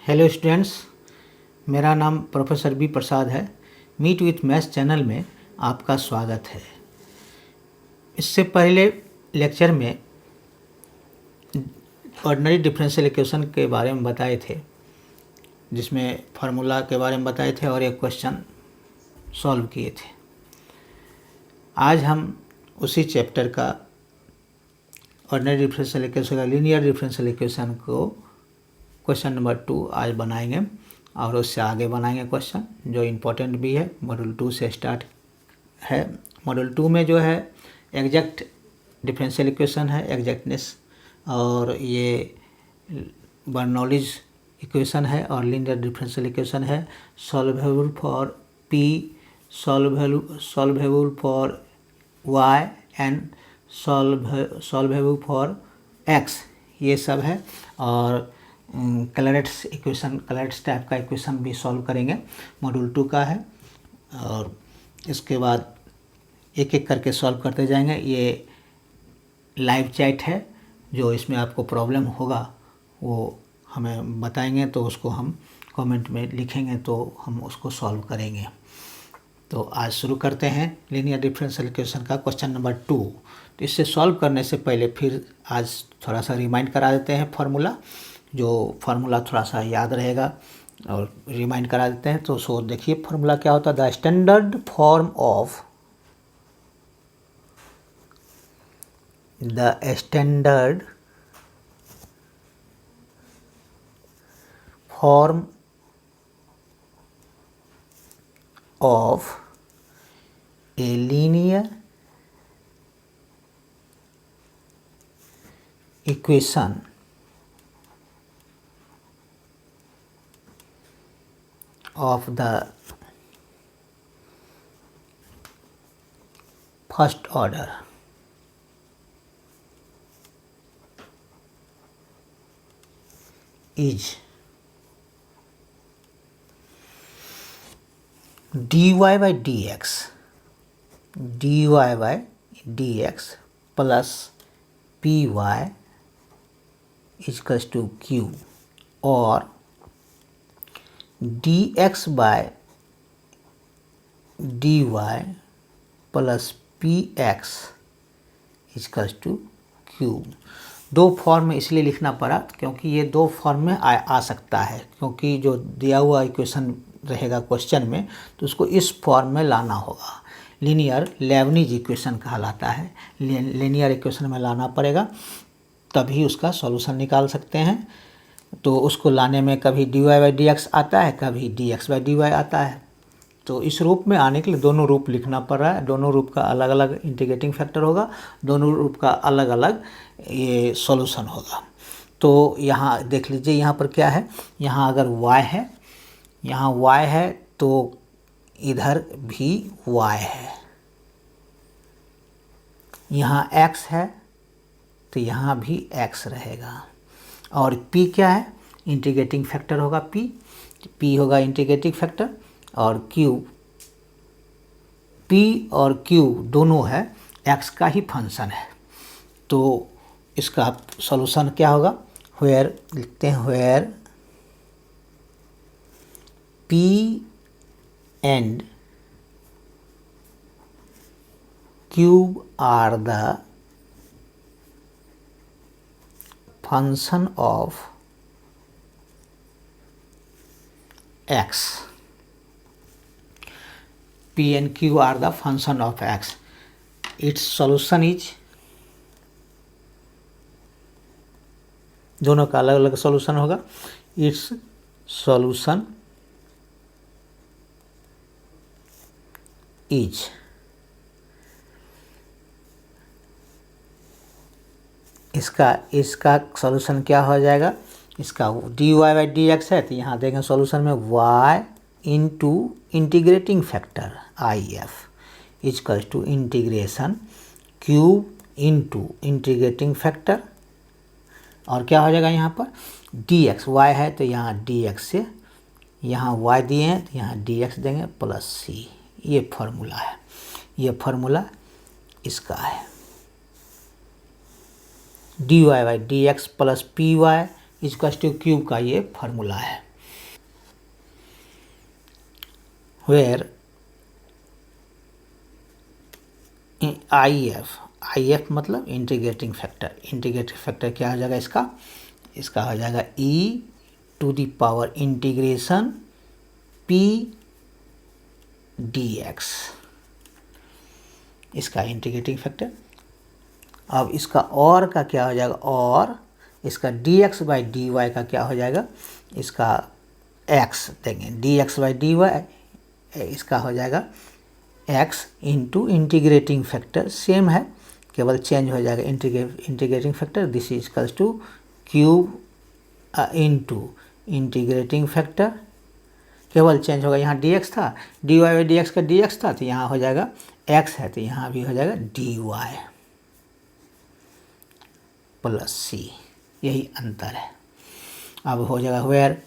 Hello students, मेरा नाम professor B प्रसाद है। मीट विथ मैथ्स चैनल में आपका स्वागत है। इससे पहले लेक्चर में ऑर्डिनरी डिफरेंशियल इक्वेशन के बारे में बताए थे, जिसमें फार्मूला के बारे में बताए थे और एक क्वेश्चन सॉल्व किए थे। आज हम उसी चैप्टर का ऑर्डिनरी डिफरेंशियल इक्वेशन का लीनियर डिफरेंशियल इक्वेशन को क्वेश्चन नंबर 2 आज बनाएंगे और उससे आगे बनाएंगे क्वेश्चन जो इम्पोर्टेंट भी है। मॉड्यूल 2 से स्टार्ट है। मॉड्यूल 2 में जो है एग्जैक्ट डिफरेंशियल इक्वेशन है, एग्जैक्टनेस, और ये बर्नौलीज इक्वेशन है और लीनियर डिफरेंशियल इक्वेशन है। Solvable for p, solvable for y and solvable for x, ये सब है। और क्लैरेट्स इक्वेशन, क्लैरेट्स टाइप का इक्वेशन भी सॉल्व करेंगे, मॉड्यूल 2 का है। और इसके बाद एक एक करके सॉल्व करते जाएंगे। ये लाइव चैट है, जो इसमें आपको प्रॉब्लम होगा वो हमें बताएंगे, तो उसको हम कमेंट में लिखेंगे तो हम उसको सॉल्व करेंगे। तो आज शुरू करते हैं लीनियर डिफरेंशियल इक्वेशन का क्वेश्चन नंबर 2। तो इससे सॉल्व करने से पहले फिर आज थोड़ा सा रिमाइंड करा देते हैं फार्मूला, जो फार्मूला थोड़ा सा याद रहेगा और रिमाइंड करा देते हैं। तो सो देखिए फार्मूला क्या होता है। The standard form of a linear equation of the first order is dy by dx plus py is equals to q, और dx by dy plus px is equals to q। दो form में इसलिए लिखना पड़ा क्योंकि ये दो form में आ सकता है, क्योंकि जो दिया हुआ इक्वेशन रहेगा क्वेश्चन में तो उसको इस फॉर्म में लाना होगा। लीनियर लेबनीज इक्वेशन कहलाता है। लीनियर इक्वेशन में लाना पड़ेगा, तभी उसका सॉल्यूशन निकाल सकते हैं। तो उसको लाने में कभी dy बाई dx आता है, कभी dx बाई dy आता है। तो इस रूप में आने के लिए दोनों रूप लिखना पड़ रहा है। दोनों रूप का अलग अलग इंटीग्रेटिंग फैक्टर होगा, दोनों रूप का अलग अलग ये सॉल्यूशन होगा। तो यहाँ देख लीजिए, यहाँ पर क्या है, यहाँ अगर y है, यहाँ y है तो इधर भी y है, यहाँ x है तो यहाँ भी x रहेगा। और p क्या है, इंटीग्रेटिंग फैक्टर होगा p होगा इंटीग्रेटिंग फैक्टर। और q, p और q दोनों है x का ही फंक्शन है। तो इसका सॉल्यूशन क्या होगा, वेयर लिखते हैं, where p and q are the function of x, p and q are the function of x, its solution is, दोनों का अलग अलग सॉल्यूशन होगा। इट्स सॉल्यूशन इज, इसका सॉल्यूशन क्या हो जाएगा, इसका dy बाई dx है तो यहाँ देखें सॉल्यूशन में y into integrating factor if equals to integration cube into integrating factor. और क्या हो जाएगा यहाँ पर dx, y है तो यहाँ dx से, यहाँ y दिए हैं तो यहाँ dx देंगे प्लस c। ये फार्मूला है, ये फार्मूला इसका है। dy by dx plus py equals to cube का ये फार्मूला है। वेयर आई एफ मतलब इंटीग्रेटिंग फैक्टर। इंटीग्रेटिंग फैक्टर क्या हो जाएगा इसका? इसका हो जाएगा e to the power integration p dx, इसका इंटीग्रेटिंग फैक्टर। अब इसका और का क्या हो जाएगा? और इसका dx बाई dy का क्या हो जाएगा? इसका x देंगे, dx बाई dy इसका हो जाएगा x into integrating factor, same है, केवल चेंज हो जाएगा integrating factor. This is equals to cube into integrating factor, केवल चेंज होगा, यहाँ dx था, dy बाई dx का dx था, तो यहाँ हो जाएगा x है, तो यहाँ भी हो जाएगा dy प्लस c, यही अंतर है। अब हो जाएगा where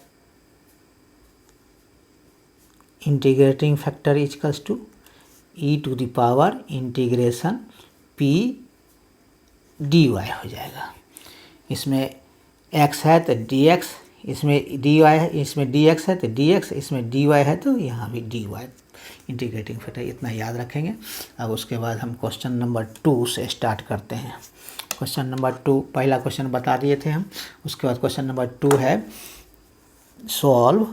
integrating factor is equals to e to the power integration p dy हो जाएगा। इसमें x है तो dx, इसमें dy है, इसमें dx है तो dx, इसमें dy है तो यहाँ भी dy, इंटीग्रेटिंग फैक्टर, इतना याद रखेंगे। अब उसके बाद हम क्वेश्चन नंबर 2 से स्टार्ट करते हैं। क्वेश्चन नंबर 2, पहला क्वेश्चन बता दिए थे हम, उसके बाद क्वेश्चन नंबर 2 है सॉल्व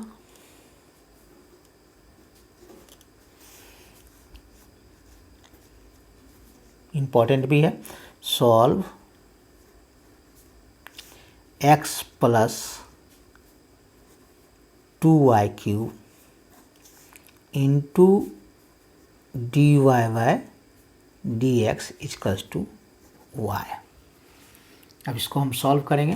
इम्पॉर्टेंट भी है, solve x plus 2y cube into dy by dx equals to y। अब इसको हम सॉल्व करेंगे।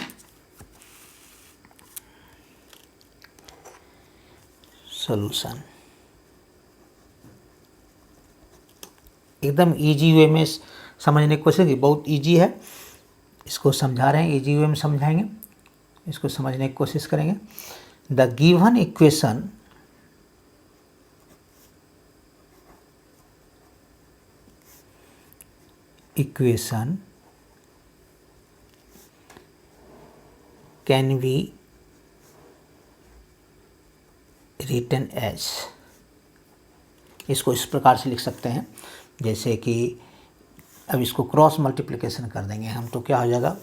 सॉल्यूशन एकदम इजी वे में समझने की कोशिश की, बहुत इजी है, इसको समझा रहे हैं, इजी वे में समझाएंगे, इसको समझने की कोशिश करेंगे। The given equation can be written as, इसको इस प्रकार से लिख सकते हैं, जैसे कि अब इसको क्रॉस मल्टीप्लिकेशन कर देंगे हम, तो क्या हो जाएगा?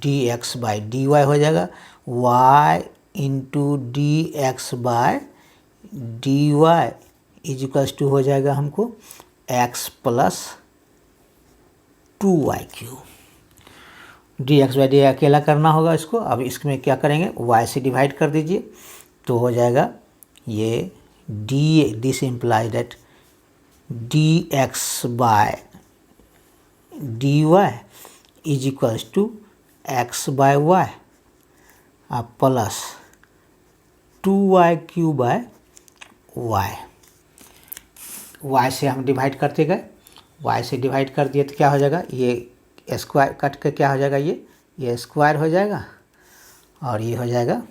dx बाई dy हो जाएगा, y into D x by D Y is equals to हो जाएगा हमको x plus 2y cube. D x by D अकेला करना होगा इसको। अब इसमें क्या करेंगे? y से डिवाइड कर दीजिए, तो हो जाएगा ये D, this imply that D x by D Y is equals to X by Y plus 2y cube by Y. y से हम डिवाइड करते गए, y से डिवाइड कर दिए तो क्या हो जाएगा? ये स्क्वायर कट के क्या हो जाएगा? ये स्क्वायर हो जाएगा, और ये हो जाएगा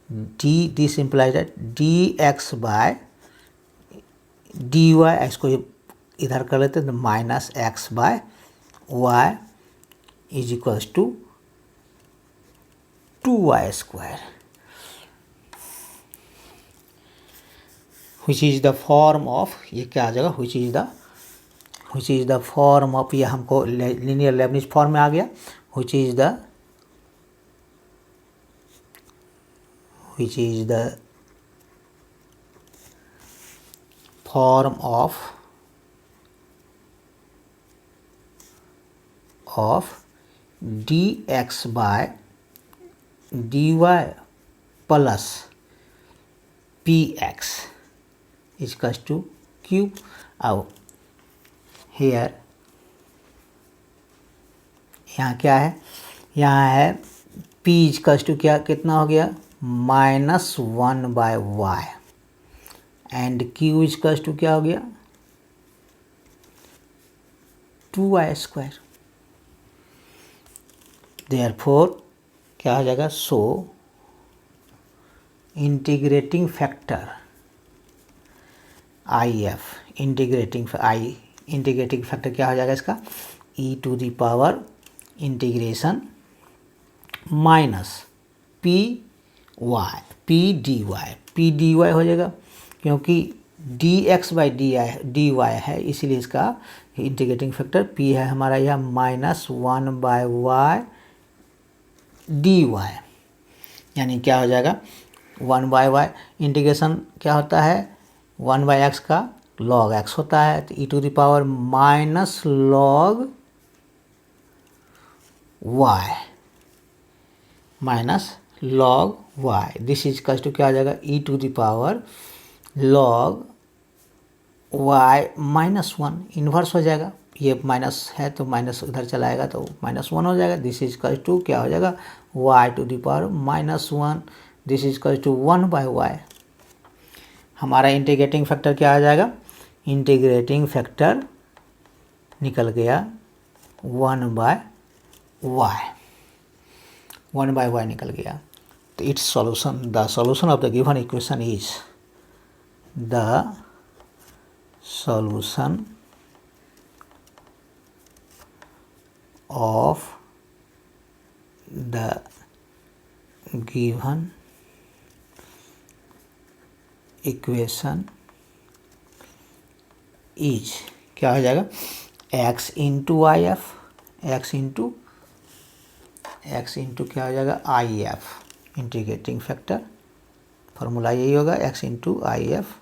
D, this imply that D x by D Y, इसको इधर कर लेते हैं तो minus x by Y is equals to 2y square, which is the form of, ये क्या आ जाएगा? which is the form of, ये हमको लीनियर लेबनिज फॉर्म में आ गया, which is the form of dx by dy plus px is equals to cube। अब here यहाँ क्या है? यहाँ है p is equals to क्या, कितना हो गया? -1 by Y, and q is equals to क्या हो गया? 2y square. देयरफॉर क्या हो जाएगा? So integrating factor IF, integrating factor क्या हो जाएगा इसका? e to the power integration minus P D Y हो जाएगा, क्योंकि डी एक्स बाई डी वाई है, इसीलिए इसका इंटीग्रेटिंग फैक्टर p है हमारा यह -1/y dy, यानी क्या हो जाएगा 1/y इंटीग्रेशन क्या होता है 1/x का log x होता है, तो e to the power minus log y this is equal to क्या हो जाएगा e to the power log y -1 inverse हो जाएगा, ये माइनस है तो माइनस उधर चलाएगा तो -1 हो जाएगा। दिस इज इक्वल टू क्या हो जाएगा y to the power -1, this is equal to 1/y। हमारा इंटीग्रेटिंग फैक्टर क्या आ जाएगा, इंटीग्रेटिंग फैक्टर निकल गया 1/y निकल गया। तो it's solution, the solution of the given equation is the solution of the given equation is क्या हो जाएगा x into I F, x into क्या हो जाएगा I F, integrating factor formula यही होगा x into I F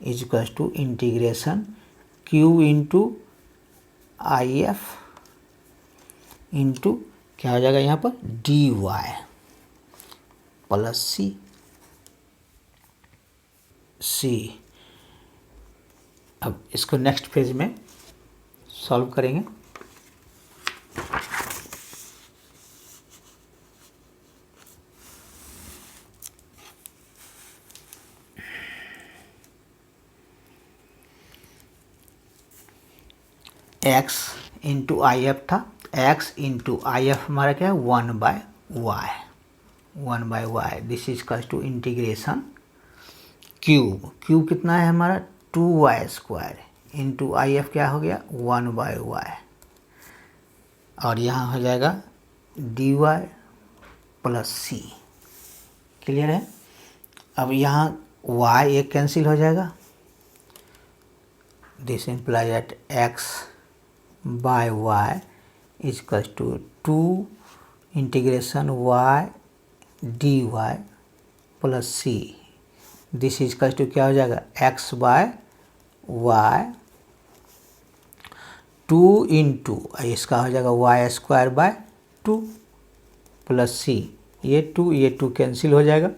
is equal to integration q into I F into क्या हो जाएगा यहाँ पर डी वाई प्लस सी। अब इसको नेक्स्ट पेज में सॉल्व करेंगे। x इंटू आई एफ था, x इंटू आई एफ हमारा क्या है 1/y, this is equal to integration cube कितना है हमारा 2y² इंटू आई एफ क्या हो गया 1/y, और यहाँ हो जाएगा dy प्लस सी। क्लियर है। अब यहाँ y एक कैंसिल हो जाएगा, this imply that x by y is equal to 2 integration y dy plus c, this is equal to क्या हो जाएगा x by y 2 इंटू इसका हो जाएगा y² 2 प्लस c, ये 2 कैंसिल हो जाएगा,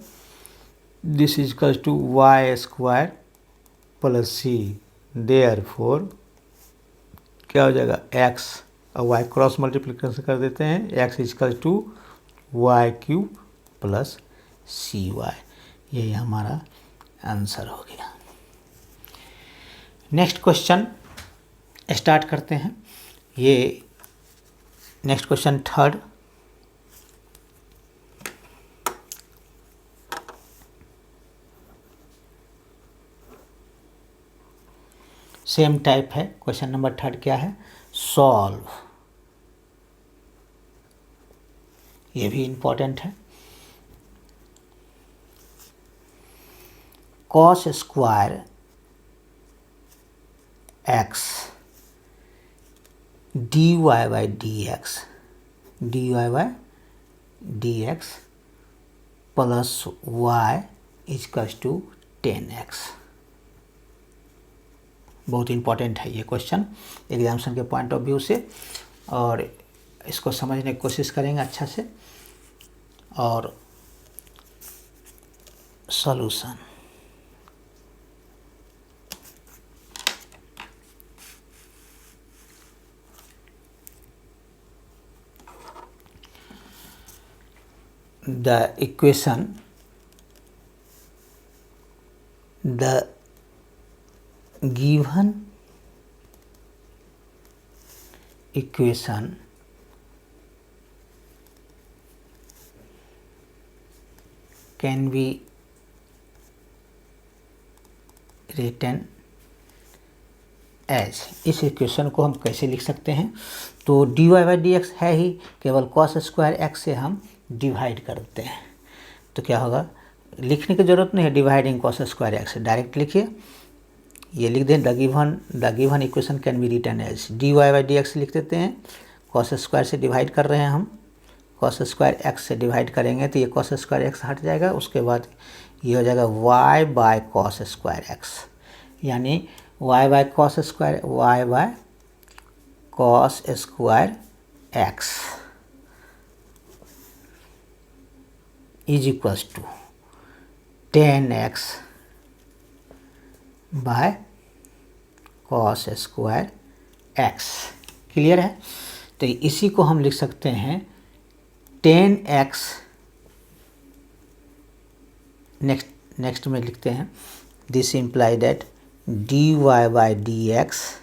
this is equal to y² plus c, therefore क्या हो जाएगा x और y क्रॉस मल्टीप्लिकेशन कर देते हैं, x equal to y³ plus cy, यही हमारा आंसर हो गया। नेक्स्ट क्वेश्चन स्टार्ट करते हैं। ये next question third, same type है। क्वेश्चन नंबर थर्ड क्या है, सॉल्व, ये भी इंपॉर्टेंट है। cos square x dy by dx plus y equal to 10x। बहुत इंपॉर्टेंट है ये क्वेश्चन एग्जामिनेशन के पॉइंट ऑफ व्यू से, और इसको समझने की कोशिश करेंगे अच्छा से। और solution, the equation, the given equation can be written as, इस इक्वेशन को हम कैसे लिख सकते हैं, तो dy बाई dx है ही, केवल cos स्क्वायर x से हम डिवाइड करते हैं, तो क्या होगा लिखने की ज़रूरत नहीं है, dividing cos square X, direct लिखिए, ये लिख दें, the given equation can be written as dy by D X लिख देते हैं, कॉस स्क्वायर से डिवाइड कर रहे हैं हम, कॉस स्क्वायर एक्स से डिवाइड करेंगे तो ये कॉस स्क्वायर एक्स हट जाएगा, उसके बाद ये हो जाएगा y by cos square X, यानी y by cos square X is equals to 10x by cos square X. Clear है? तो इसी को हम लिख सकते हैं 10x, नेक्स्ट में लिखते हैं, this imply that dy by D x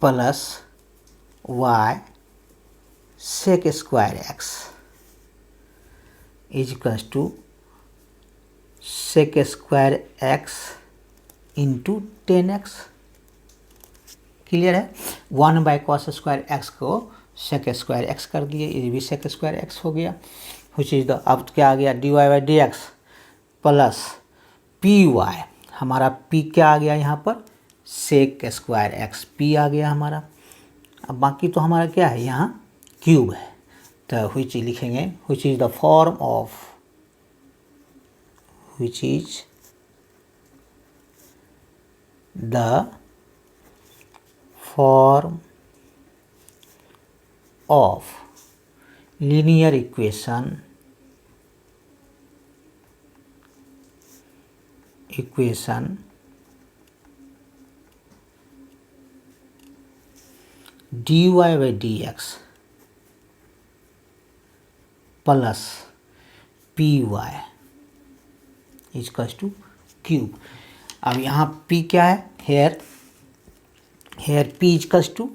plus y sec square X is equals to sec square X into 10x। Clear है? 1 बाई कॉस स्क्वायर एक्स को सेक स्क्वायर एक्स कर दिए, ये भी सेक स्क्वायर एक्स हो गया, विच इज द, अब क्या आ गया, dy by D x plus P Y, हमारा p क्या आ गया यहाँ पर, सेक स्क्वायर एक्स, p आ गया हमारा। अब बाकी तो हमारा क्या है, यहाँ क्यूब है, तो विच लिखेंगे, which is the form of, which is the form of linear equation dy by D x plus P Y equals to cube. अब यहाँ p क्या है, हेयर p इजकल्स टू,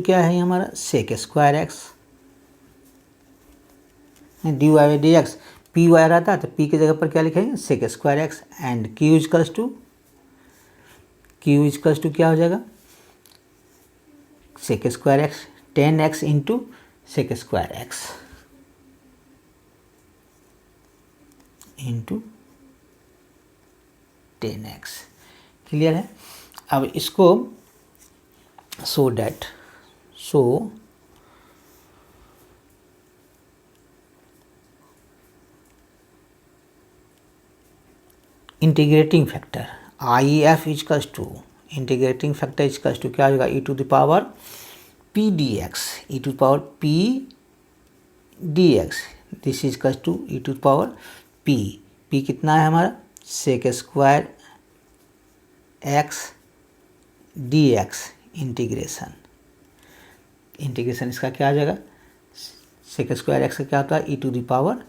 क्या है हमारा, sec square X, dy by D X, P Y रहता तो p की जगह पर क्या लिखेंगे, sec square X, and q equals to क्या हो जाएगा, sec square X, 10x into sec square X into 10x। Clear है? अब इसको so integrating factor IF equals to, integrating factor equals to क्या हो जाएगा, e to the power p dx, e to power p dx, this is equals to e to power p कितना है हमारा, sec square x dx, integration इसका क्या आ जाएगा, सेक स्क्वायर x का क्या होता है, e to the power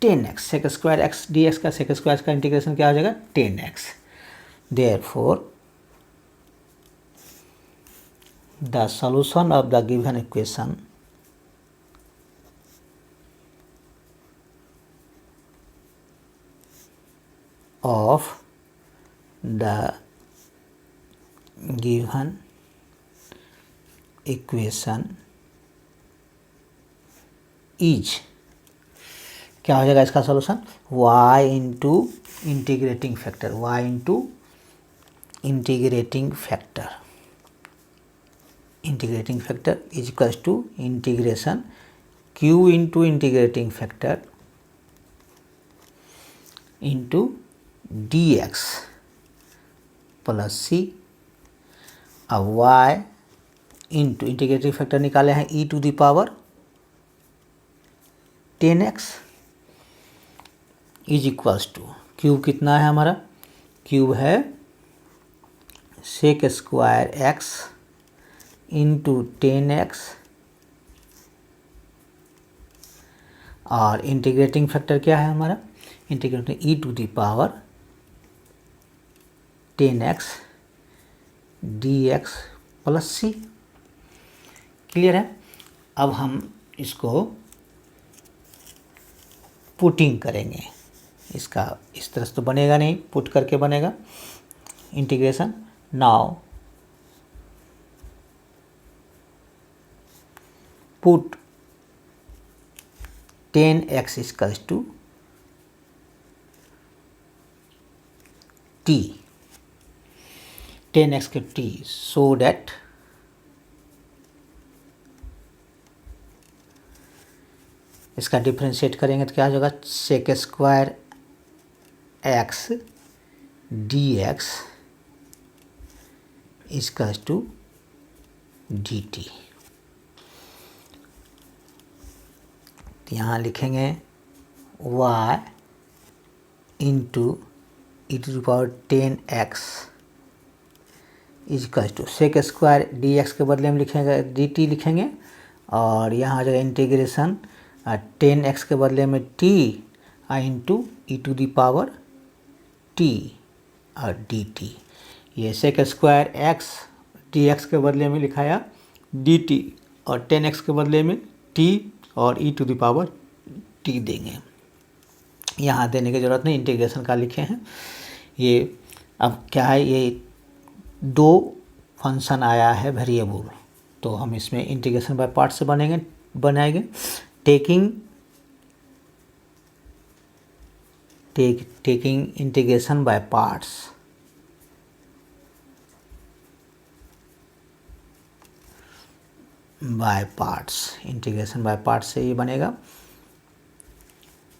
10x, sec square x dx का, सेक स्क्वायर का इंटीग्रेशन क्या हो जाएगा, 10x। Therefore the solution of the given equation of the given equation is, क्या हो जाएगा इसका solution, y into integrating factor is equals to integration q into integrating factor into dx plus c। अब y into integrating factor निकाले हैं e to the power 10x is equals to, cube कितना है हमारा, क्यूब है सेक square x into 10x और integrating factor क्या है हमारा, integrating e to the power 10x dx plus c। Clear है? अब हम इसको पुटिंग करेंगे, इसका इस तरह से तो बनेगा नहीं, पुट करके बनेगा integration. Now put 10x equals to t, 10x के t, सो दैट इसका डिफ्रेंशिएट करेंगे तो क्या हो जाएगा, sec square x dx equals to dt। तो यहाँ लिखेंगे y into E to the power 10x equals to sec square dx के बदले में लिखेंगे dt लिखेंगे, और यहाँ आ जाएगा इंटीग्रेशन 10x के बदले में t into E to the power t और dt। ये सेक स्क्वायर x dx के बदले में लिखाया dt, और 10x के बदले में t और e to the power t देंगे। यहाँ देने की ज़रूरत नहीं, इंटीग्रेशन का लिखे हैं। ये अब क्या है, ये दो फंक्शन आया है वेरिएबल, तो हम इसमें इंटीग्रेशन बाय पार्ट से बनाएंगे। Taking integration by parts, integration by parts से ये बनेगा,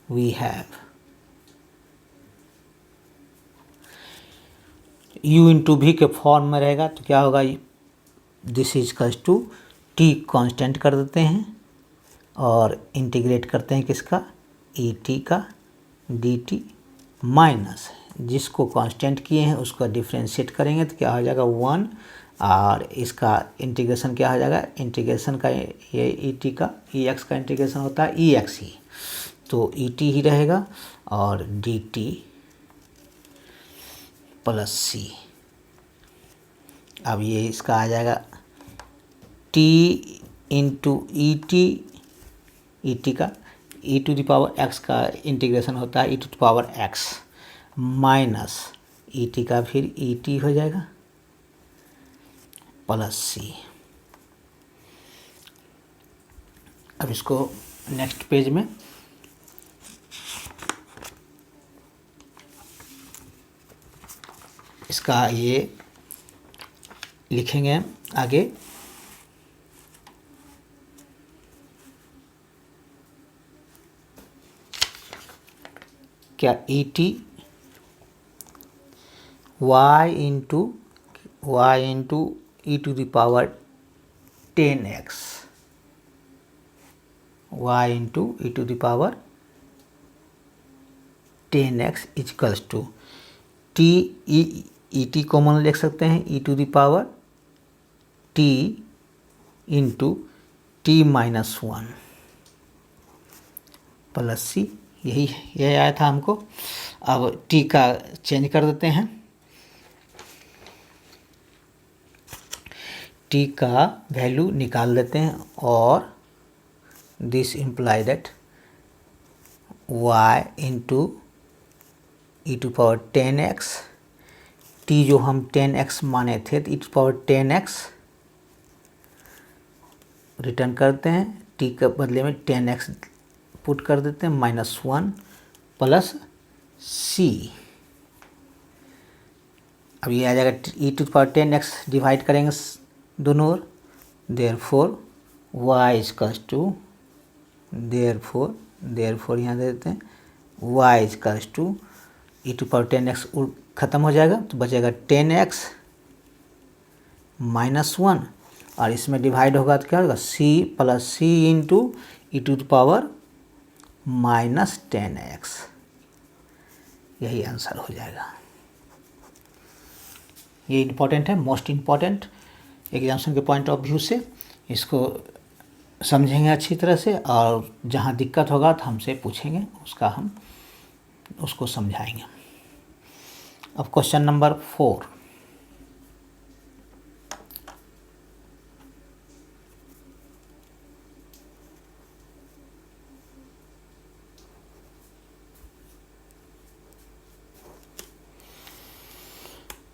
वी हैव u इंटू भी के फॉर्म में रहेगा तो क्या होगा, this is equals to t constant कर देते हैं और इंटीग्रेट करते हैं किसका, ई टी का dt माइनस जिसको कांस्टेंट किए हैं उसका डिफ्रेंशिएट करेंगे तो क्या हो जाएगा 1, और इसका इंटीग्रेशन क्या हो जाएगा, इंटीग्रेशन का ये ई टी का ई एक्स का इंटीग्रेशन होता है ई एक्स ही, तो ई टी ही रहेगा और डी टी प्लस सी। अब ये इसका आ जाएगा t इंटू ई टी का e to the power x का इंटीग्रेशन होता है e to the power x minus E T का फिर ई टी हो जाएगा प्लस सी। अब इसको नेक्स्ट पेज में इसका ये लिखेंगे आगे, क्या e t y into E to the power 10x, y into E to the power 10x equals to t, e t common लिख सकते हैं e to the power t into t minus 1 plus c. यही आया था हमको। अब t का change कर देते हैं, t का वैल्यू निकाल देते हैं और this imply that y into E to power 10x, t जो हम 10x माने थे तो ई टू पावर 10x रिटर्न करते हैं, t के बदले में 10x पुट कर देते हैं -1 प्लस c। अब ये आ जाएगा e to power 10x divide करेंगे दोनों ओर, therefore y equals to, therefore यहाँ दे देते हैं y equals to e to power 10x ख़त्म हो जाएगा तो बचेगा 10x -1 और इसमें डिवाइड होगा तो क्या होगा c plus C into E to power -10x। यही आंसर हो जाएगा। ये इम्पोर्टेंट है, मोस्ट इम्पोर्टेंट एग्जामिनेशन के पॉइंट ऑफ व्यू से। इसको समझेंगे अच्छी तरह से और जहाँ दिक्कत होगा तो हमसे पूछेंगे, हम उसको समझाएंगे। अब क्वेश्चन नंबर 4,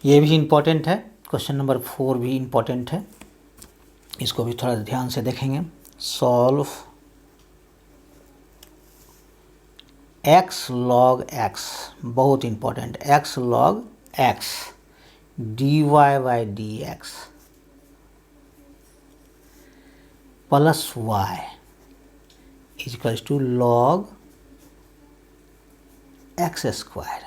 ये भी इम्पोर्टेंट है, क्वेश्चन नंबर 4 भी इम्पोर्टेंट है, इसको भी थोड़ा ध्यान से देखेंगे। सॉल्व एक्स लॉग एक्स, बहुत important, X log X D Y by D x plus Y equals to log X square.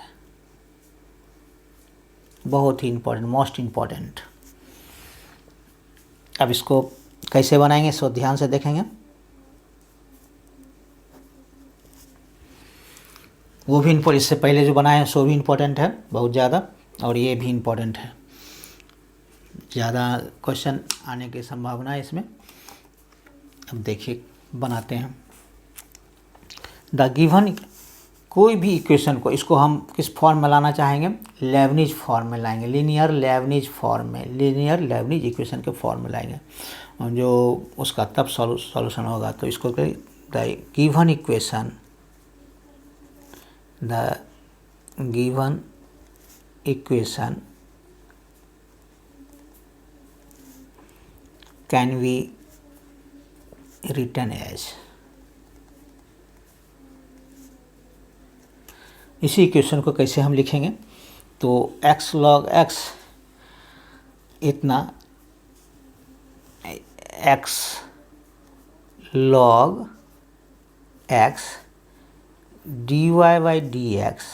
बहुत ही इंपॉर्टेंट, मोस्ट इंपॉर्टेंट। अब इसको कैसे बनाएंगे सो ध्यान से देखेंगे। वो भी इम्पोर्टेंट, इससे पहले जो बनाए हैं सो भी इम्पोर्टेंट है बहुत ज़्यादा, और ये भी इम्पोर्टेंट है, ज़्यादा क्वेश्चन आने की संभावना है इसमें। अब देखिए बनाते हैं। द गिवन, कोई भी इक्वेशन को, इसको हम किस फॉर्म में लाना चाहेंगे, लेबनिज फॉर्म में लाएंगे, लीनियर लेबनिज फॉर्म में, लीनियर लेबनिज इक्वेशन के फॉर्म में लाएंगे, और जो उसका तब सॉल्यूशन होगा। तो इसको the given equation, the given equation can be written as, इसी इक्वेशन को कैसे हम लिखेंगे, तो x log x इतना, x log x dy by D x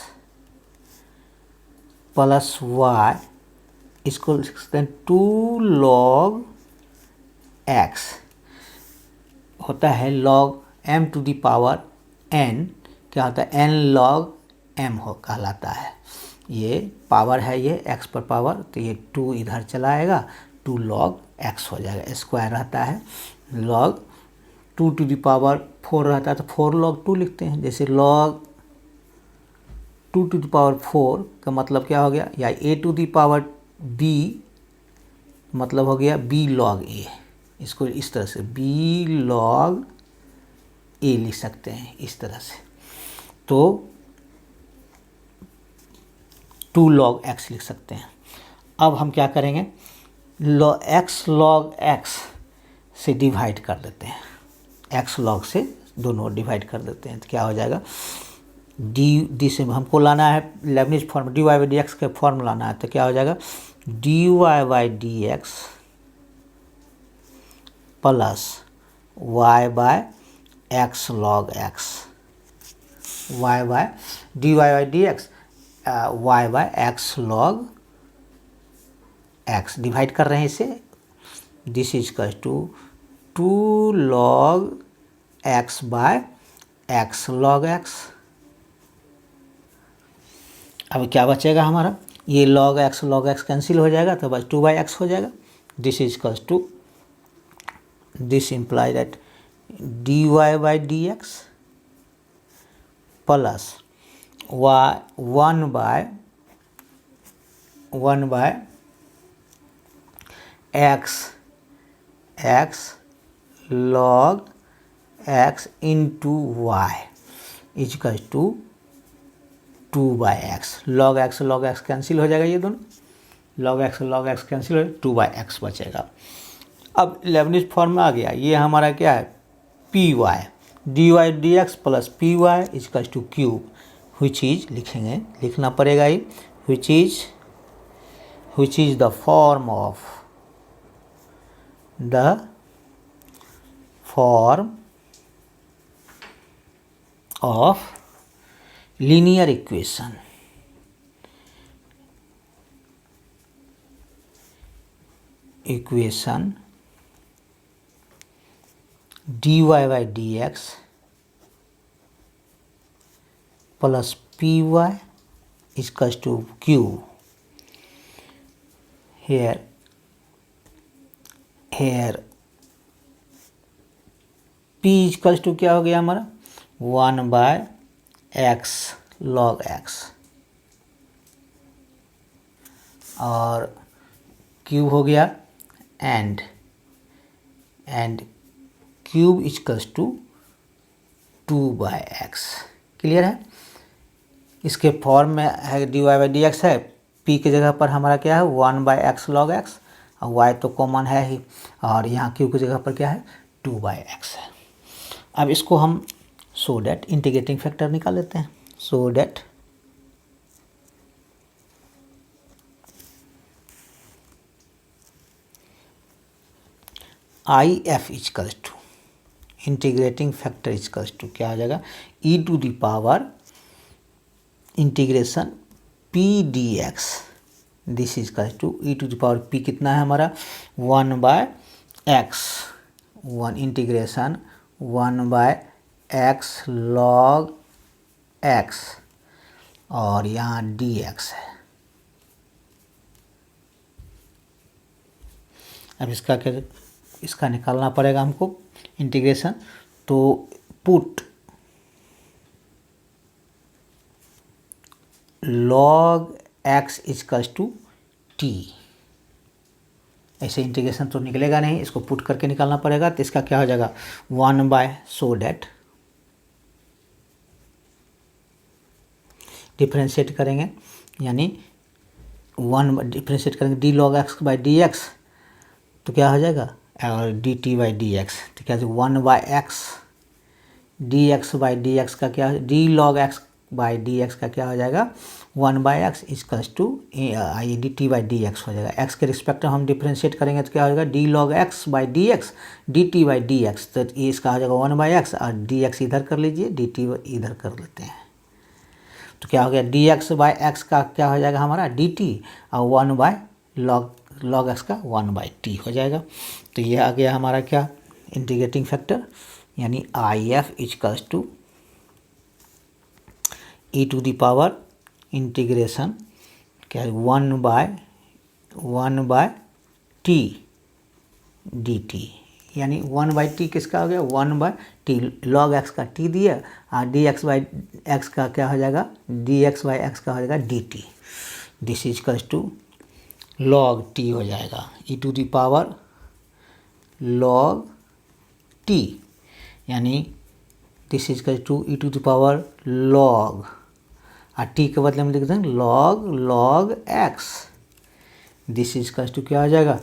plus Y, इसको लिख सकते हैं 2 log x, होता है log m to the power n, क्या होता है n log m हो कहलाता है। ये पावर है, ये x पर पावर, तो ये 2 इधर चला आएगा, 2 log x हो जाएगा, स्क्वायर रहता है, log 2 टू दी पावर 4 रहता है तो 4 log 2 लिखते हैं। जैसे log 2 टू दी पावर 4 का मतलब क्या हो गया, या a to the power b मतलब हो गया b log a, इसको इस तरह से b log a लिख सकते हैं इस तरह से। तो 2 log x लिख सकते हैं। अब हम क्या करेंगे, x log x से डिवाइड कर देते हैं, x log से दोनों डिवाइड कर देते हैं, तो क्या हो जाएगा, डी से हमको लाना है Leibniz form, d Y by D x के फॉर्म लाना है, तो क्या हो जाएगा d Y by D x plus y by x log x, y by D Y by D x, y by x log x, divide कर रहे हैं इसे, this is equal to 2 log x by x log x. अब क्या बचेगा हमारा, ये log x cancel हो जाएगा, तो बस 2 बाई एक्स हो जाएगा। This is equal to, this imply that d Y by D x plus y 1 by x log x into y equal to 2 by x, log x cancel हो जाएगा, ये दोनों log x कैंसिल हो, 2 by x बचेगा। अब Lebanese form में आ गया, ये हमारा क्या है p y d y d x plus P y equal to cube, which is लिखेंगे, लिखना पड़ेगा ही, which is the form of linear equation dy by dx plus py is equals to q, here p is equals to क्या हो गया हमारा 1 by x log x, और cube हो गया and cube equals to 2 by x. Clear है, इसके form में है d Y by D x है, पी की जगह पर हमारा क्या है 1 बाई एक्स लॉग एक्स, और वाई तो कॉमन है ही, और यहाँ क्यू की जगह पर क्या है 2/x है। अब इसको हम सो डैट इंटीग्रेटिंग फैक्टर निकाल लेते हैं। So that I F equals to integrating factor equals to क्या आ जाएगा, e to the power integration p d x, this equals to e to the power p कितना है हमारा 1/x, 1 integration 1/x log x और यहाँ dx है। अब इसका निकालना पड़ेगा हमको इंटीग्रेशन, तो put log x equals to t, ऐसे इंटीग्रेशन तो निकलेगा नहीं, इसको पुट करके निकालना पड़ेगा। तो इसका क्या हो जाएगा 1 सो डैट डिफ्रेंशिएट करेंगे, यानी 1 डिफ्रेंशिएट करेंगे d log x by D x, तो क्या हो जाएगा और d t by D x, तो क्या 1/x d x by D x का क्या, d log x by D x का क्या हो जाएगा 1/x equals to I d t by D x हो जाएगा। एक्स के रिस्पेक्ट में हम डिफ्रेंशिएट करेंगे तो क्या हो जाएगा D log x by D x D t by D x, तो ये इसका हो जाएगा 1/x और डी एक्स इधर कर लीजिए, डी टी इधर कर लेते हैं, तो क्या हो गया डी एक्स बाई एक्स का क्या हो जाएगा हमारा डी टी और 1/log एक्स का 1/t हो जाएगा। तो ये आ गया हमारा क्या इंटीग्रेटिंग फैक्टर, यानी I F equals to e to the power integration क्या है 1/t dt, यानी 1/t किसका हो गया 1/t log x का t दिया और dx बाई एक्स का क्या हो जाएगा dx बाई एक्स का हो जाएगा dt, this equals to log t हो जाएगा e to the power log t, यानी this equals to e to the power log और t के बदले में लिख देंगे log x, this equals to क्या हो जाएगा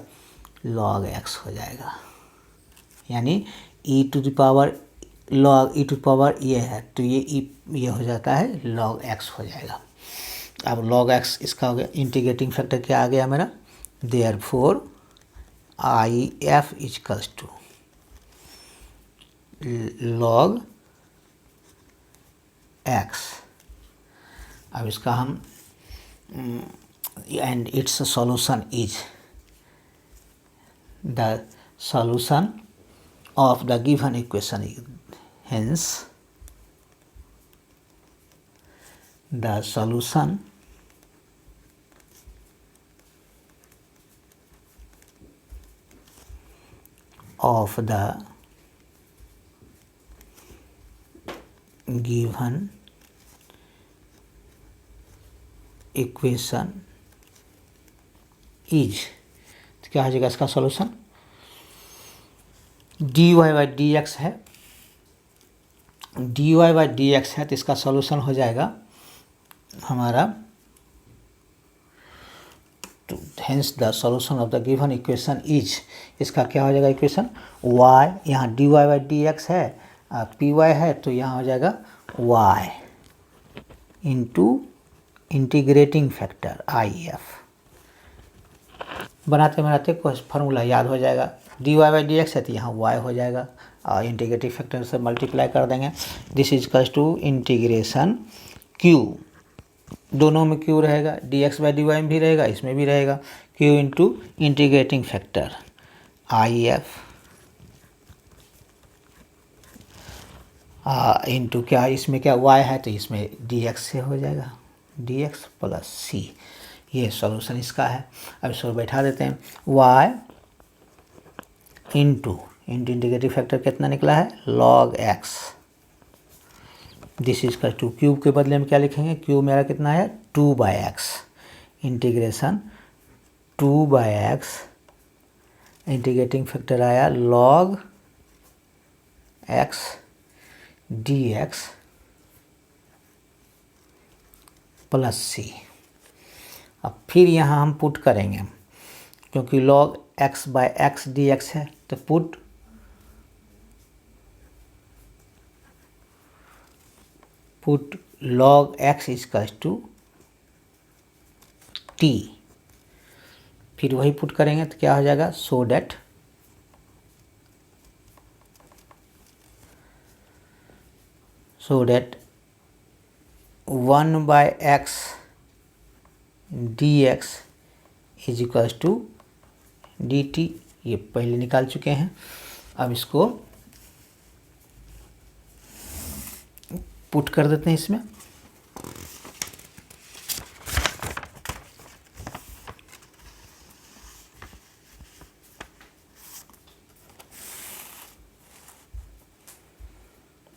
log x हो जाएगा, यानी e to the power log e to the power ये है तो ये हो जाता है log x हो जाएगा। अब log x इसका हो गया इंटीग्रेटिंग फैक्टर क्या आ गया मेरा, therefore I F equals to log x। अब इसका हम and its solution is the solution of the given equation, hence the solution of the given equation is, तो क्या हो जाएगा इसका solution dy by D x है, dy बाई डी एक्स है तो इसका सॉल्यूशन हो जाएगा हमारा, तो hence the solution of the given equation is, इसका क्या हो जाएगा इक्वेशन y, यहाँ dy बाई डी एक्स है पी वाई है तो यहाँ हो जाएगा y into integrating factor I F, बनाते बनाते कुछ फार्मूला याद हो जाएगा, d Y by D x है तो यहाँ y हो जाएगा और इंटीग्रेटिव फैक्टर से मल्टीप्लाई कर देंगे, this is equals to integration q, दोनों में q रहेगा, d x by D y में भी रहेगा इसमें भी रहेगा, q into integrating factor I F into क्या इसमें क्या y है तो इसमें dx से हो जाएगा dx प्लस c, ये सॉल्यूशन इसका है। अब इसको बैठा देते हैं y इंटू इंटीग्रेटिव फैक्टर कितना निकला है log x, दिस इज का टू, क्यूब के बदले में क्या लिखेंगे क्यूब मेरा कितना है 2/x integration 2/x integrating factor आया log x dx plus c। अब फिर यहाँ हम पुट करेंगे क्योंकि log x by x d x है तो put put log x equals to t, फिर वही पुट करेंगे तो क्या हो जाएगा, so that one by x d x is equals to d t, ये पहले निकाल चुके हैं। अब इसको पुट कर देते हैं इसमें।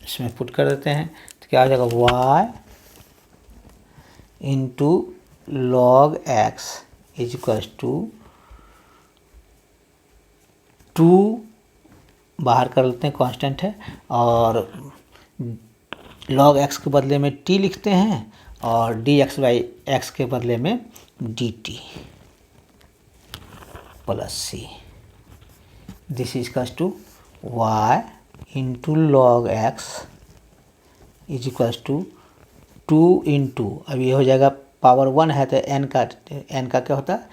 इसमें पुट कर देते हैं तो क्या हो जाएगा, y into log x is equals to 2, बाहर कर लेते हैं, कांस्टेंट है, और log x के बदले में t लिखते हैं और dx बाई x के बदले में dt plus c, this is equals to y into log x is equals to 2 into, अब ये हो जाएगा पावर 1 है तो n का क्या होता है,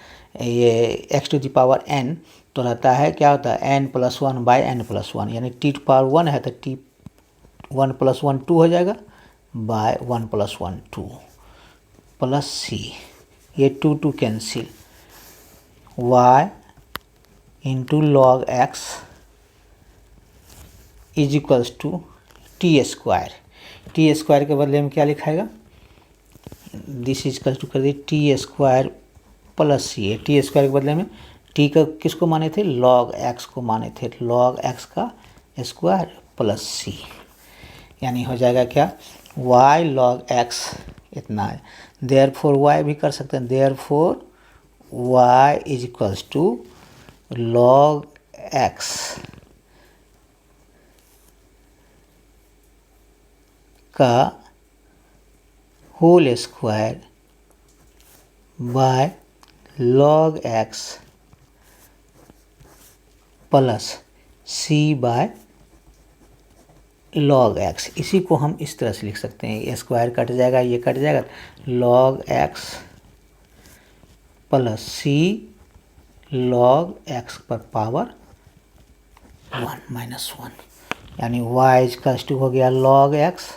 ये x to the power n तो रहता है, क्या होता है, n plus 1 by n plus 1, यानी t टू पावर 1 है तो t 1 प्लस 1 2 हो जाएगा बाय 1 प्लस 1 2 प्लस c, ये 2 2 cancel, y into log x is equals to t square के बदले में क्या लिखाएगा, दिस इज इक्वल्स टू कर दिए t square plus c, t square के बदले में टी का किसको माने थे, लॉग एक्स को माने थे, लॉग एक्स का स्क्वायर प्लस सी, यानी हो जाएगा क्या, y लॉग एक्स इतना है। देयरफॉर y भी कर सकते हैं, therefore y is equals to log x का whole square by log x plus c by log x. इसी को हम इस तरह से लिख सकते हैं, ये स्क्वायर कट जाएगा, ये कट जाएगा, लॉग एक्स प्लस सी लॉग एक्स पर पावर 1 माइनस 1, यानी y इक्वल्स टू हो गया लॉग एक्स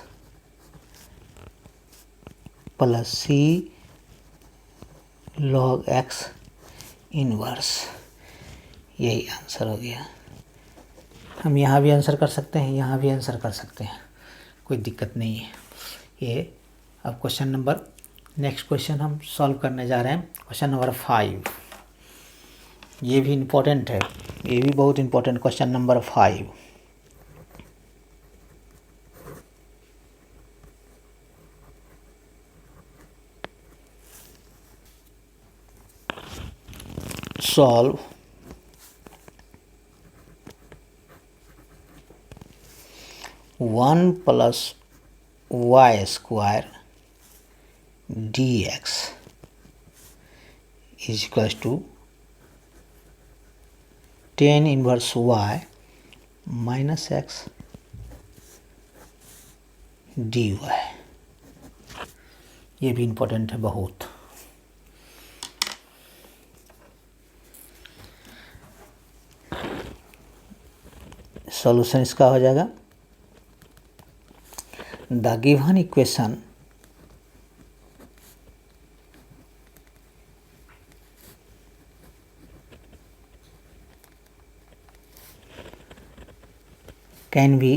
प्लस सी लॉग एक्स इनवर्स, यही आंसर हो गया। हम यहाँ भी आंसर कर सकते हैं, यहाँ भी आंसर कर सकते हैं, कोई दिक्कत नहीं है। ये अब क्वेश्चन नंबर, नेक्स्ट क्वेश्चन हम सॉल्व करने जा रहे हैं, क्वेश्चन नंबर 5। ये भी इम्पोर्टेंट है, ये भी बहुत important, question number 5। Solve one plus y square d x is equals to 10 inverse y minus x D y. ये भी इम्पोर्टेंट है बहुत। सॉल्यूशन इसका हो जाएगा, the given equation can be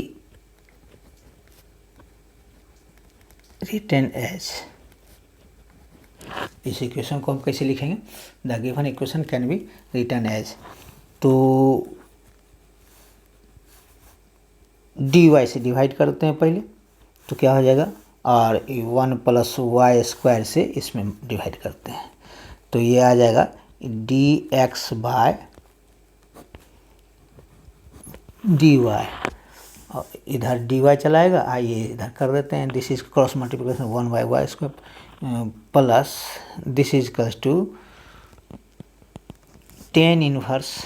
written as, इस इक्वेशन को हम कैसे लिखेंगे, the given equation can be written as, तो डी वाई से डिवाइड करते हैं पहले, तो क्या हो जाएगा, और 1 प्लस वाई स्क्वायर से इसमें डिवाइड करते हैं, तो ये आ जाएगा d x by D y, और इधर डी वाई चलाएगा, आइए इधर कर देते हैं, this is cross multiplication 1 by y square plus this is equals to 10 inverse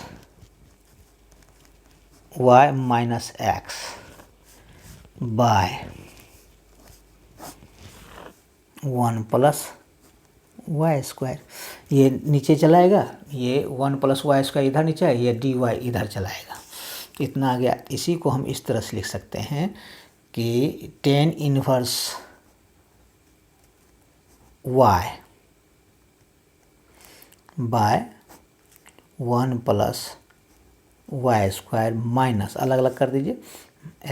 y minus x by 1 plus y square, ये नीचे चलाएगा, ये 1 प्लस वाई स्क्वायर इधर नीचे है, ये डी वाई इधर चलाएगा, इतना आ गया। इसी को हम इस तरह से लिख सकते हैं कि tan inverse y by 1 plus y square minus, अलग अलग कर दीजिए,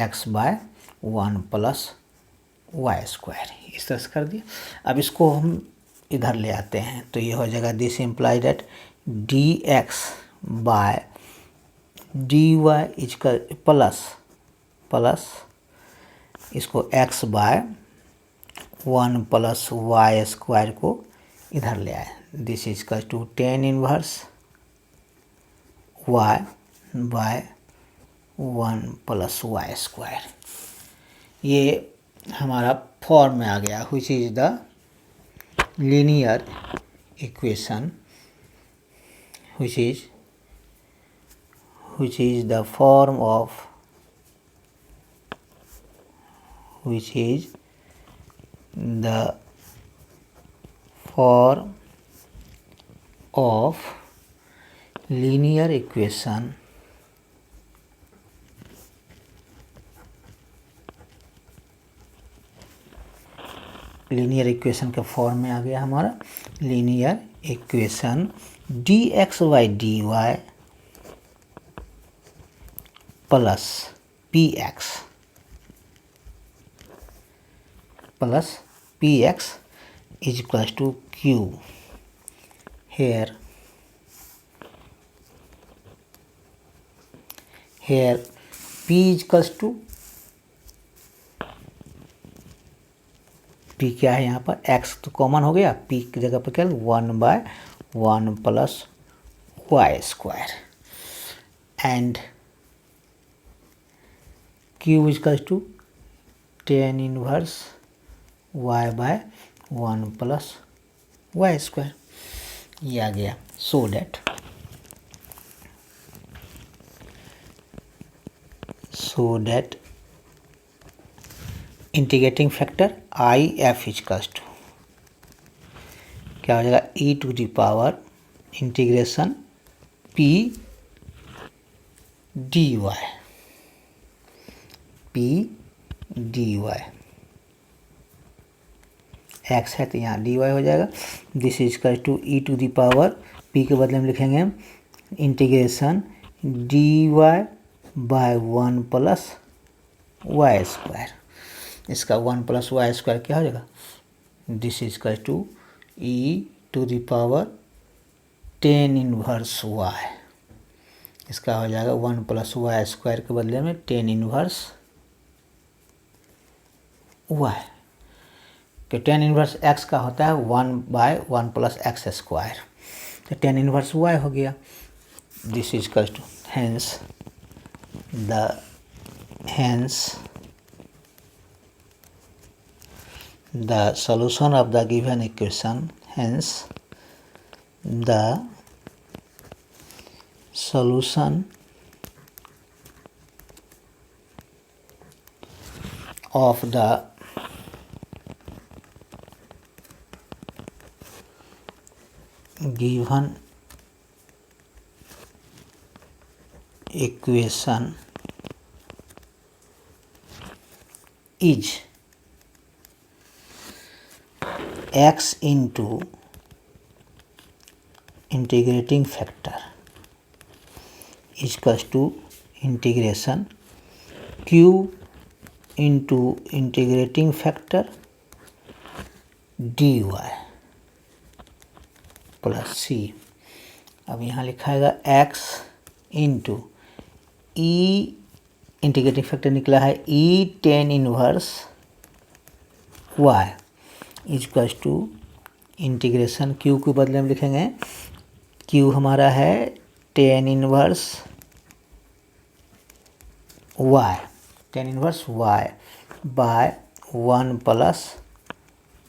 x by 1 plus y square, इस तरह से कर दिए। अब इसको हम इधर ले आते हैं तो ये हो जाएगा this imply that D x by D y equal plus इसको x by 1 plus y square को इधर ले आए, this equal to tan inverse y by 1 plus y square. ये हमारा फॉर्म में आ गया, which is the linear equation, which is the form of linear equation linear equation के फॉर्म में आ गया हमारा linear equation d x by D y plus P x is equals to q. here p is equals to p क्या है यहाँ पर, x तो कॉमन हो गया, p की जगह पर क्या 1 by 1 plus y square and q is equals to tan inverse y by 1 plus y square, ये आ गया। So that integrating factor I F equals to क्या हो जाएगा, e to the power integration p D y x है तो यहाँ d Y हो जाएगा, this is equal to e to the power p के बदले में लिखेंगे integration d y by 1 plus y square, इसका 1 प्लस वाई स्क्वायर क्या हो जाएगा, this is equal to e to the power tan inverse y, इसका हो जाएगा 1 प्लस वाई स्क्वायर के बदले में टेन इनवर्स वाई, कि टेन इनवर्स एक्स का होता है 1 बाय 1 प्लस एक्स स्क्वायर, तो टेन इनवर्स वाई हो गया, this is equal to hence the solution of the given equation, hence the solution of the given equation is x into integrating factor is equals to integration q into integrating factor dy plus सी। अब यहाँ लिखाएगा x into e, integrating factor निकला है e tan inverse y equals to integration q के बदले में लिखेंगे q हमारा है tan inverse y by 1 plus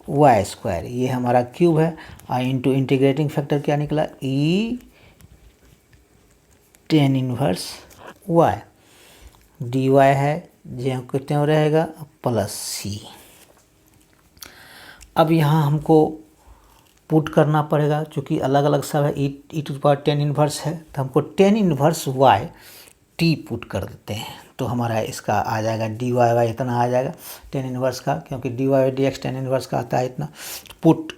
y square, ये हमारा क्यूब है, और इंटू इंटीग्रेटिंग फैक्टर क्या निकला e tan inverse y, d Y है जो कितने में रहेगा प्लस सी। अब यहाँ हमको पुट करना पड़ेगा, चूँकि अलग अलग सब है, e to the power tan inverse है, तो हमको tan inverse y t put कर देते हैं। तो हमारा इसका आ जाएगा डी वाई वाई इतना आ जाएगा टेन इन्वर्स का, क्योंकि d y d x tan inverse का आता है इतना। तो put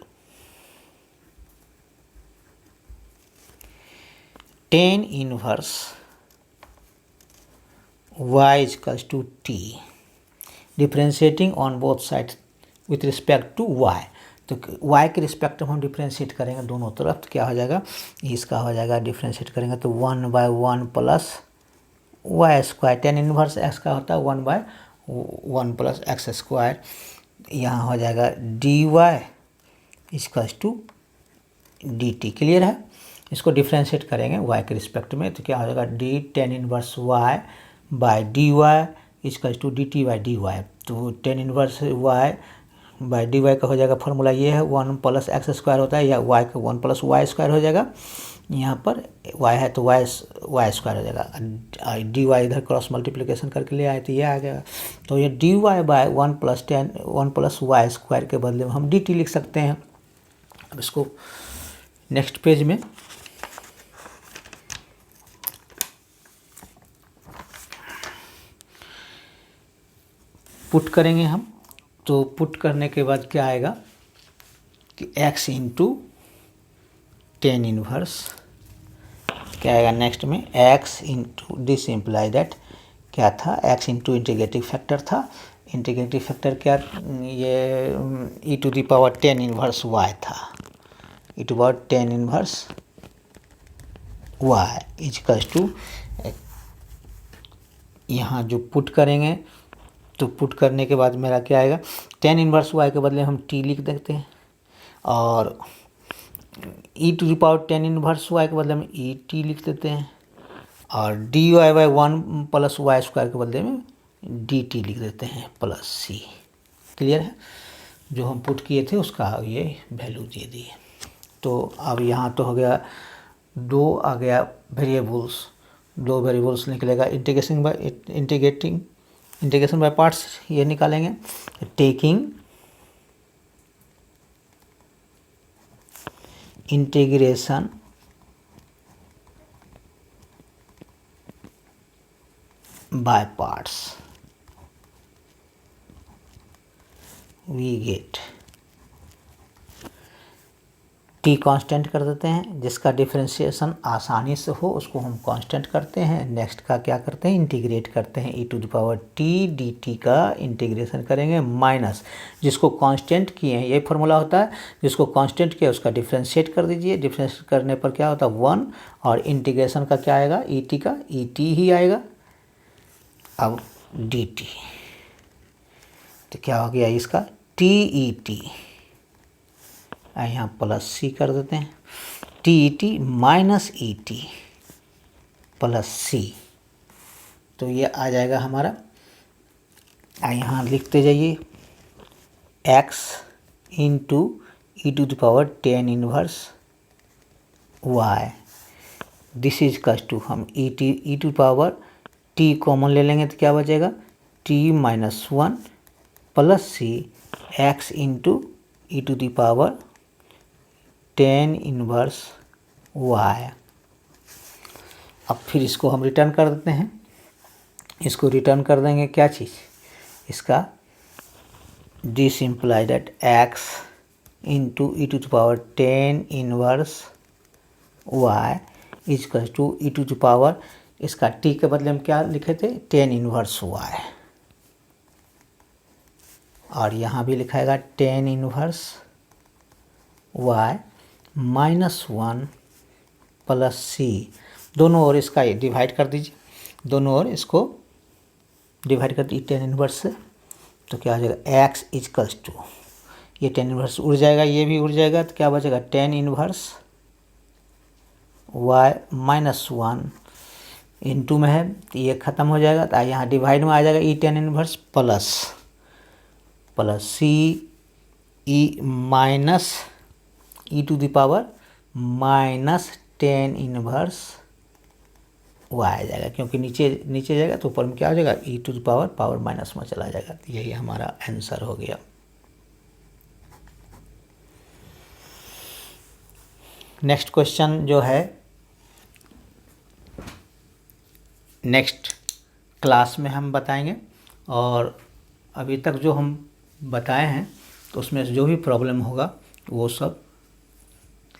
tan inverse y equals to t, differentiating on both side with respect to y। तो y के रिस्पेक्ट में हम डिफ्रेंशिएट करेंगे दोनों तरफ, तो क्या हो जाएगा, इसका हो जाएगा डिफ्रेंशिएट करेंगे तो 1/1 plus y square, tan inverse x का होता है 1/1 प्लस एक्स स्क्वायर। यहाँ हो जाएगा d y equals to d t. Clear है? इसको डिफ्रेंशिएट करेंगे y के रिस्पेक्ट में, तो क्या हो जाएगा d tan inverse y by D y equals to d t by D y. तो tan inverse y by D y का हो जाएगा, फॉर्मूला ये है 1 प्लस एक्स स्क्वायर होता है, या y का 1 प्लस वाई स्क्वायर हो जाएगा। यहाँ पर y है तो वाई स्क्वायर हो जाएगा, डी वाई इधर क्रॉस मल्टीप्लिकेशन करके ले आए तो ये आ गया। तो ये d y by 1 plus y square के बदले में हम डी टी लिख सकते हैं। अब इसको नेक्स्ट पेज में पुट करेंगे हम। तो पुट करने के बाद क्या आएगा कि x इंटू टेन इनवर्स क्या आएगा नेक्स्ट में, x into this imply that क्या था, x इंटू इंटीग्रेटिव फैक्टर था। इंटीग्रेटिव फैक्टर क्या, ये e to the power tan inverse y था, e to power tan inverse y equals to, यहाँ जो पुट करेंगे तो पुट करने के बाद मेरा क्या आएगा, टेन इनवर्स वाई के बदले हम टी लिख देते हैं, और e to the power tan inverse y के बदले में ई टी लिख देते हैं, और d Y by 1 plus y square के बदले में डी टी लिख देते हैं प्लस सी। क्लियर है? जो हम पुट किए थे उसका ये वैल्यू दे दिए। तो अब यहाँ तो हो गया, दो आ गया वेरिएबल्स, दो वेरिएबल्स निकलेगा। इंटीग्रेशन बाय पार्ट्स ये निकालेंगे, taking integration by parts we get t constant कर देते हैं, जिसका डिफरेंशिएशन आसानी से हो उसको हम कांस्टेंट करते हैं। नेक्स्ट का क्या करते हैं, इंटीग्रेट करते हैं, e to the power t d t का इंटीग्रेशन करेंगे, माइनस जिसको कांस्टेंट किए हैं, ये फार्मूला होता है, जिसको कांस्टेंट किया उसका डिफरेंशिएट कर दीजिए। डिफरेंशिएट करने पर क्या होता है 1, और इंटीग्रेशन का क्या आएगा, ई टी का ई टी ही आएगा। अब डी टी तो क्या हो गया इसका, टी ई टी, यहाँ प्लस सी कर देते हैं, टी ई टी माइनस ई टी प्लस सी। तो ये आ जाएगा हमारा, यहाँ लिखते जाइए, x into E to the power tan inverse y, this is equals to, हम e to power t common ले लेंगे तो क्या बचेगा, t minus 1 plus c x into E to the power tan inverse y। अब फिर इसको हम रिटर्न कर देते हैं, इसको रिटर्न कर देंगे क्या चीज़, इसका this imply that x into E to the power tan inverse y equals to e to the power, इसका t के बदले हम क्या लिखे थे, टेन इनवर्स y, और यहाँ भी लिखाएगा tan inverse y minus 1 plus c. दोनों ओर इसका डिवाइड कर दीजिए, दोनों ओर इसको डिवाइड कर दीजिए टेन इनवर्स से, तो क्या हो जाएगा x इजकल्स टू, ये टेन इनवर्स उड़ जाएगा, ये भी उड़ जाएगा, तो क्या बचेगा ten inverse y minus 1 into में है, तो ये ख़त्म हो जाएगा, तो यहाँ डिवाइड में आ जाएगा e tan inverse plus c e minus e to the power minus tan inverse y आ जाएगा, क्योंकि नीचे जाएगा तो ऊपर में क्या हो जाएगा, e to the power minus में चला जाएगा। तो यही हमारा आंसर हो गया। नेक्स्ट क्वेश्चन जो है नेक्स्ट क्लास में हम बताएंगे, और अभी तक जो हम बताए हैं तो उसमें जो भी प्रॉब्लम होगा वो सब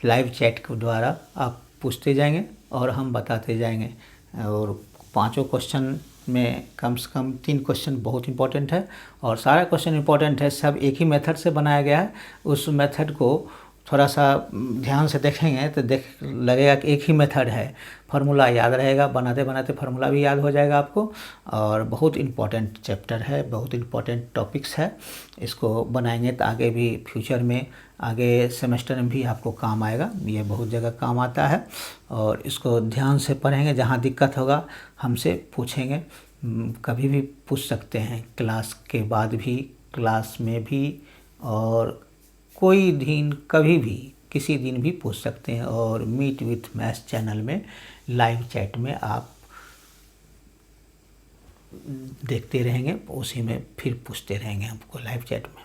लाइव चैट के द्वारा आप पूछते जाएंगे और हम बताते जाएंगे। और 5 क्वेश्चन में कम से कम 3 क्वेश्चन बहुत इंपॉर्टेंट है, और सारा क्वेश्चन इंपॉर्टेंट है, सब एक ही मेथड से बनाया गया है। उस मेथड को थोड़ा सा ध्यान से देखेंगे तो लगेगा कि एक ही मेथड है, फार्मूला याद रहेगा, बनाते बनाते फार्मूला भी याद हो जाएगा आपको। और बहुत इम्पोर्टेंट चैप्टर है, बहुत इम्पोर्टेंट टॉपिक्स है। इसको बनाएंगे तो आगे भी फ्यूचर में, आगे सेमेस्टर में भी आपको काम आएगा, ये बहुत जगह काम आता है। और इसको ध्यान से पढ़ेंगे, जहाँ दिक्कत होगा हमसे पूछेंगे, कभी भी पूछ सकते हैं, क्लास के बाद भी, क्लास में भी, और कोई दिन कभी भी किसी दिन भी पूछ सकते हैं। और मीट विथ मैथ्स चैनल में लाइव चैट में आप देखते रहेंगे, उसी में फिर पूछते रहेंगे हमको लाइव चैट में।